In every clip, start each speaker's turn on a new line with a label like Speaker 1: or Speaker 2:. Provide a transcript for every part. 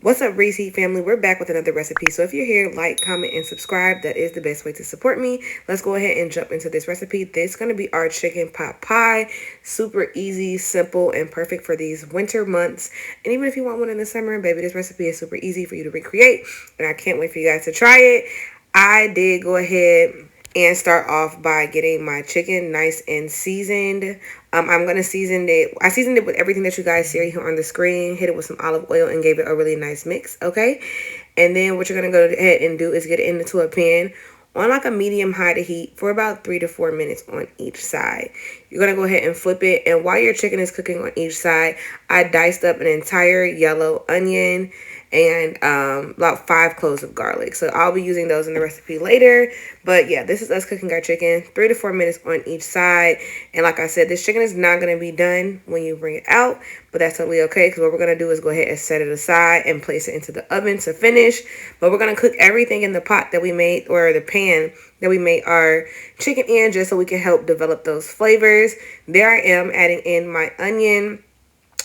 Speaker 1: What's up, Reese family? We're back with another recipe. So if you're here, like, comment, and subscribe. That is the best way to support me. Let's go ahead and jump into this recipe. This is going to be our chicken pot pie. Super easy, simple, and perfect for these winter months. And even if you want one in the summer, baby, this recipe is super easy for you to recreate. And I can't wait for you guys to try it. I did go ahead and start off by getting my chicken nice and seasoned. I'm gonna season it. I seasoned it with everything that you guys see here on the screen. Hit it with some olive oil and gave it a really nice mix. Okay, and then what you're gonna go ahead and do is get it into a pan on like a medium high to heat for about 3 to 4 minutes on each side. You're gonna go ahead and flip it, and while your chicken is cooking on each side, I diced up an entire yellow onion and about 5 cloves of garlic. So I'll be using those in the recipe later. But yeah, this is us cooking our chicken 3 to 4 minutes on each side. And like I said, this chicken is not going to be done when you bring it out, but that's totally okay, because what we're going to do is go ahead and set it aside and place it into the oven to finish. But we're going to cook everything in the pot that we made, or the pan that we made our chicken in, just so we can help develop those flavors. There I am adding in my onion.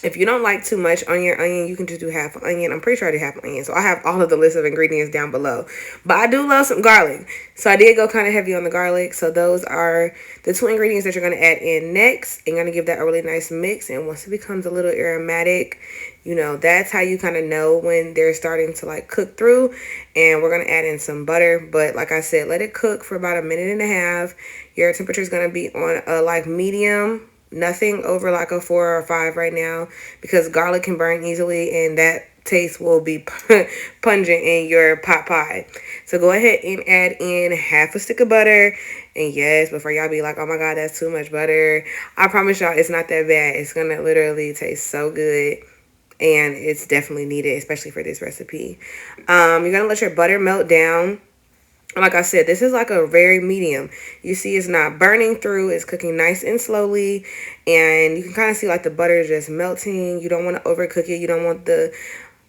Speaker 1: If you don't like too much on your onion, you can just do half an onion. I'm pretty sure I did half an onion. So I have all of the list of ingredients down below. But I do love some garlic. So I did go kind of heavy on the garlic. So those are the 2 ingredients that you're going to add in next. And you're going to give that a really nice mix. And once it becomes a little aromatic, you know, that's how you kind of know when they're starting to like cook through. And we're going to add in some butter. But like I said, let it cook for about a minute and a half. Your temperature is going to be on a like medium. Nothing over like a 4 or 5 right now, because garlic can burn easily and that taste will be pungent in your pot pie. So go ahead and add in half a stick of butter. And yes, before y'all be like, oh my god, that's too much butter, I promise y'all it's not that bad. It's gonna literally taste so good, and it's definitely needed, especially for this recipe. You're gonna let your butter melt down. Like I said, this is like a very medium. You see it's not burning through. It's cooking nice and slowly. And you can kind of see like the butter is just melting. You don't want to overcook it. You don't want the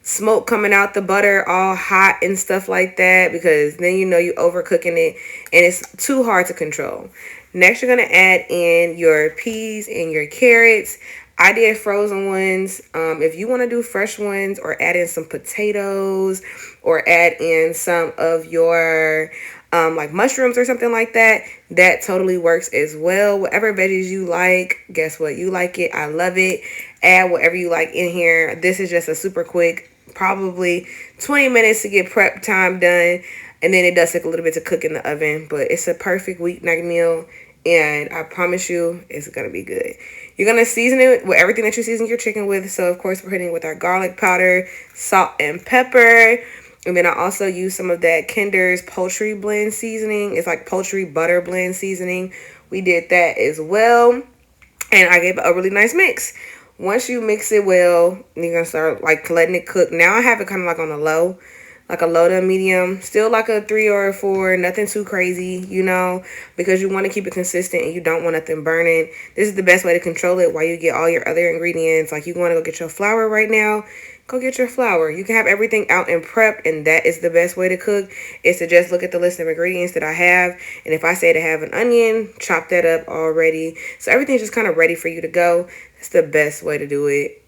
Speaker 1: smoke coming out the butter all hot and stuff like that, because then you know you're overcooking it and it's too hard to control. Next, you're going to add in your peas and your carrots. I did frozen ones. If you want to do fresh ones, or add in some potatoes, or add in some of your like mushrooms or something like that, that totally works as well. Whatever veggies you like, guess what? You like it. I love it. Add whatever you like in here. This is just a super quick, probably 20 minutes to get prep time done. And then it does take a little bit to cook in the oven, but it's a perfect weeknight meal. And I promise you, it's going to be good. You're going to season it with everything that you season your chicken with. So, of course, we're hitting it with our garlic powder, salt, and pepper. And then I also use some of that Kinder's Poultry blend seasoning. It's like poultry butter blend seasoning. We did that as well. And I gave it a really nice mix. Once you mix it well, you're going to start like letting it cook. Now I have it kind of like on a low. Like a low to medium, still like a 3 or a 4, nothing too crazy, you know, because you want to keep it consistent and you don't want nothing burning. This is the best way to control it while you get all your other ingredients. Like, you want to go get your flour right now, go get your flour. You can have everything out and prepped, and that is the best way to cook, is to just look at the list of ingredients that I have. And if I say to have an onion, chop that up already. So everything's just kind of ready for you to go. That's the best way to do it.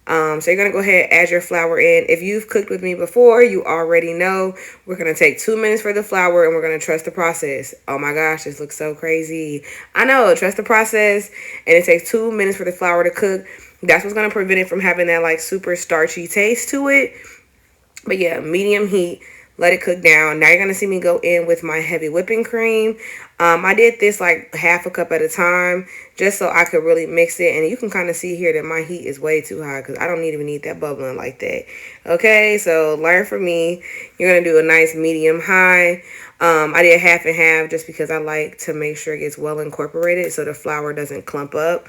Speaker 1: So you're going to go ahead and add your flour in. If you've cooked with me before, you already know we're going to take 2 minutes for the flour, and we're going to trust the process. Oh my gosh, this looks so crazy. I know, trust the process. And it takes 2 minutes for the flour to cook. That's what's going to prevent it from having that like super starchy taste to it. But yeah, medium heat. Let it cook down. Now you're going to see me go in with my heavy whipping cream. I did this like half a cup at a time, just so I could really mix it. And you can kind of see here that my heat is way too high, because I don't even need that bubbling like that. Okay, so learn from me. You're going to do a nice medium high. I did half and half just because I like to make sure it gets well incorporated so the flour doesn't clump up.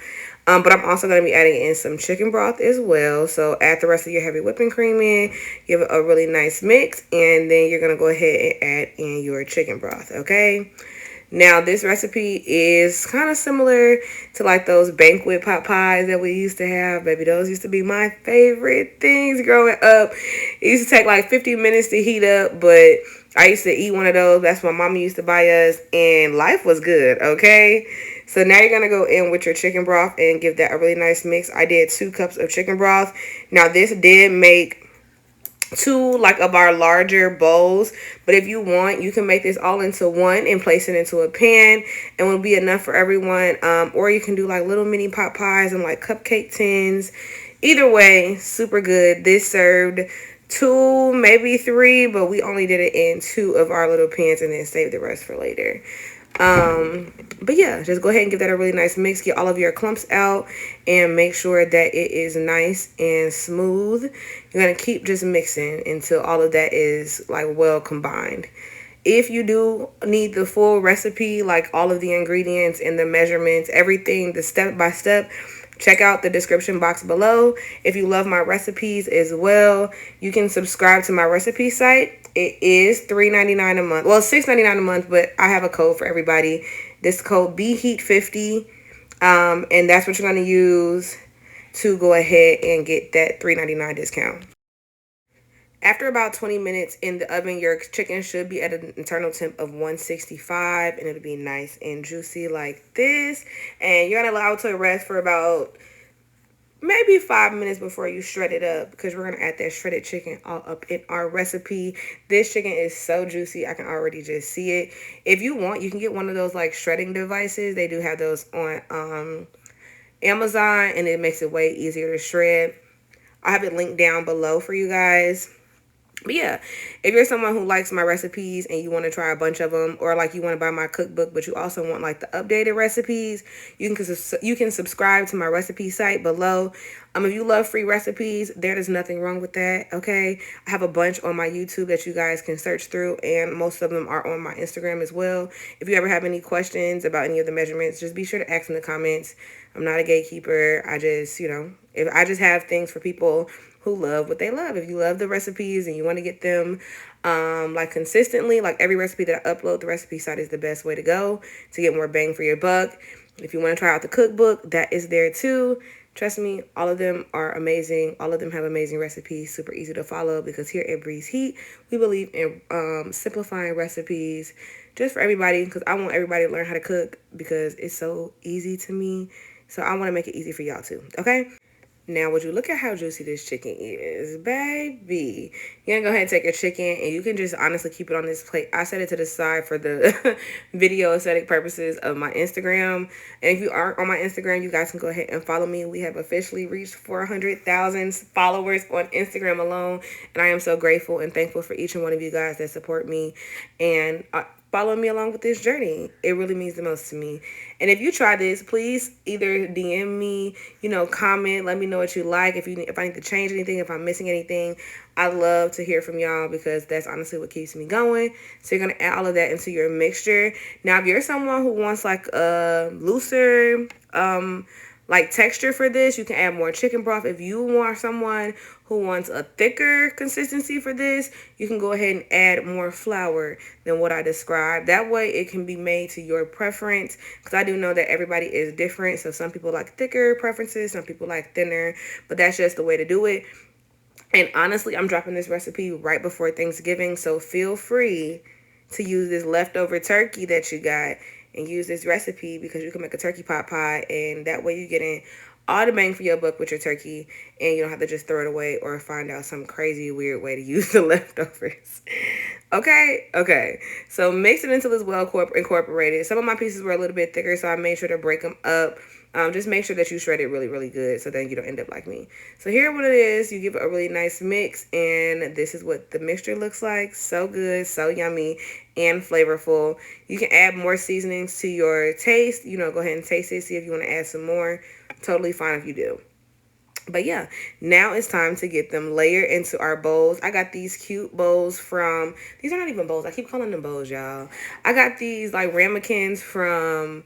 Speaker 1: But I'm also going to be adding in some chicken broth as well. So add the rest of your heavy whipping cream in. Give it a really nice mix. And then you're going to go ahead and add in your chicken broth. Okay. Now, this recipe is kind of similar to like those banquet pot pies that we used to have. Baby, those used to be my favorite things growing up. It used to take like 50 minutes to heat up, but I used to eat one of those. That's what Mama used to buy us, and life was good, okay? So now you're going to go in with your chicken broth and give that a really nice mix. I did 2 cups of chicken broth. Now, this did make two like of our larger bowls, but if you want, you can make this all into one and place it into a pan, and will be enough for everyone. Or you can do like little mini pot pies and like cupcake tins. Either way, super good. This served two, maybe three, but we only did it in two of our little pans and then saved the rest for later. But yeah, just go ahead and give that a really nice mix. Get all of your clumps out and make sure that it is nice and smooth. You're gonna keep just mixing until all of that is like well combined. If you do need the full recipe, like all of the ingredients and the measurements, everything, the step by step, check out the description box below. If you love my recipes as well, you can subscribe to my recipe site. It is $3.99 a month. Well, $6.99 a month, but I have a code for everybody. This code BHEAT50, and that's what you're going to use to go ahead and get that $3.99 discount. After about 20 minutes in the oven, your chicken should be at an internal temp of 165, and it'll be nice and juicy like this. And you're going to allow it to rest for about maybe 5 minutes before you shred it up, because we're going to add that shredded chicken all up in our recipe. This chicken is so juicy. I can already just see it. If you want, you can get one of those like shredding devices. They do have those on Amazon, and it makes it way easier to shred. I have it linked down below for you guys. But yeah, if you're someone who likes my recipes and you want to try a bunch of them, or like you want to buy my cookbook, but you also want like the updated recipes, you can subscribe to my recipe site below. If you love free recipes, there is nothing wrong with that, okay? I have a bunch on my YouTube that you guys can search through, and most of them are on my Instagram as well. If you ever have any questions about any of the measurements, just be sure to ask in the comments. I'm not a gatekeeper. I just, if I just have things for people who love what they love. If you love the recipes and you want to get them like consistently, like every recipe that I upload, the recipe site is the best way to go to get more bang for your buck. If you want to try out the cookbook, that is there too. Trust me, all of them are amazing. All of them have amazing recipes, super easy to follow, because here at Breeze Heat, we believe in simplifying recipes just for everybody, because I want everybody to learn how to cook because it's so easy to me. So I want to make it easy for y'all too, okay? Now, would you look at how juicy this chicken is, baby? You're gonna go ahead and take your chicken, and you can just honestly keep it on this plate. I set it to the side for the video aesthetic purposes of my Instagram. And if you aren't on my Instagram, you guys can go ahead and follow me. We have officially reached 400,000 followers on Instagram alone, and I am so grateful and thankful for each and one of you guys that support me and follow me along with this journey. It really means the most to me. And if you try this, please either DM me, comment, let me know what you like, if I need to change anything, if I'm missing anything. I love to hear from y'all, because that's honestly what keeps me going. So you're going to add all of that into your mixture. Now, if you're someone who wants like a looser like texture for this, you can add more chicken broth. If you want someone who wants a thicker consistency for this, you can go ahead and add more flour than what I described. That way it can be made to your preference, because I do know that everybody is different. So some people like thicker preferences, some people like thinner, but that's just the way to do it. And honestly, I'm dropping this recipe right before Thanksgiving, so feel free to use this leftover turkey that you got and use this recipe, because you can make a turkey pot pie, and that way you're getting all the bang for your buck with your turkey, and you don't have to just throw it away or find out some crazy weird way to use the leftovers. Okay, so mix it until it's well incorporated. Some of my pieces were a little bit thicker, so I made sure to break them up. Just make sure that you shred it really, really good, so then you don't end up like me. So here what it is, you give it a really nice mix, and this is what the mixture looks like. So good, so yummy, and flavorful. You can add more seasonings to your taste. Go ahead and taste it, see if you want to add some more. Totally fine if you do. But yeah, now it's time to get them layered into our bowls. I got these cute bowls from, these are not even bowls, I keep calling them bowls, y'all. I got these like ramekins from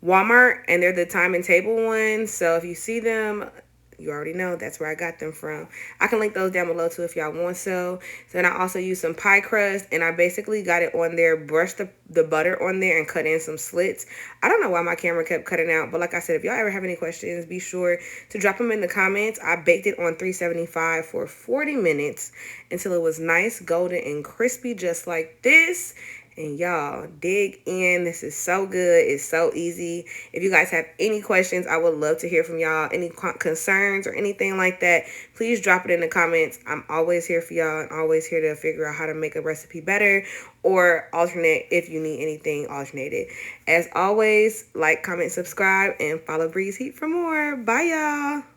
Speaker 1: Walmart, and they're the time and table ones. So if you see them, you already know that's where I got them from. I can link those down below too if y'all want so. Then I also used some pie crust, and I basically got it on there, brushed the butter on there, and cut in some slits. I don't know why my camera kept cutting out, but like I said, if y'all ever have any questions, be sure to drop them in the comments. I baked it on 375 for 40 minutes until it was nice, golden, and crispy, just like this. And y'all, dig in. This is so good. It's so easy. If you guys have any questions, I would love to hear from y'all. Any concerns or anything like that, please drop it in the comments. I'm always here for y'all and always here to figure out how to make a recipe better or alternate if you need anything alternated. As always, like, comment, subscribe, and follow Breeze Heat for more. Bye, y'all.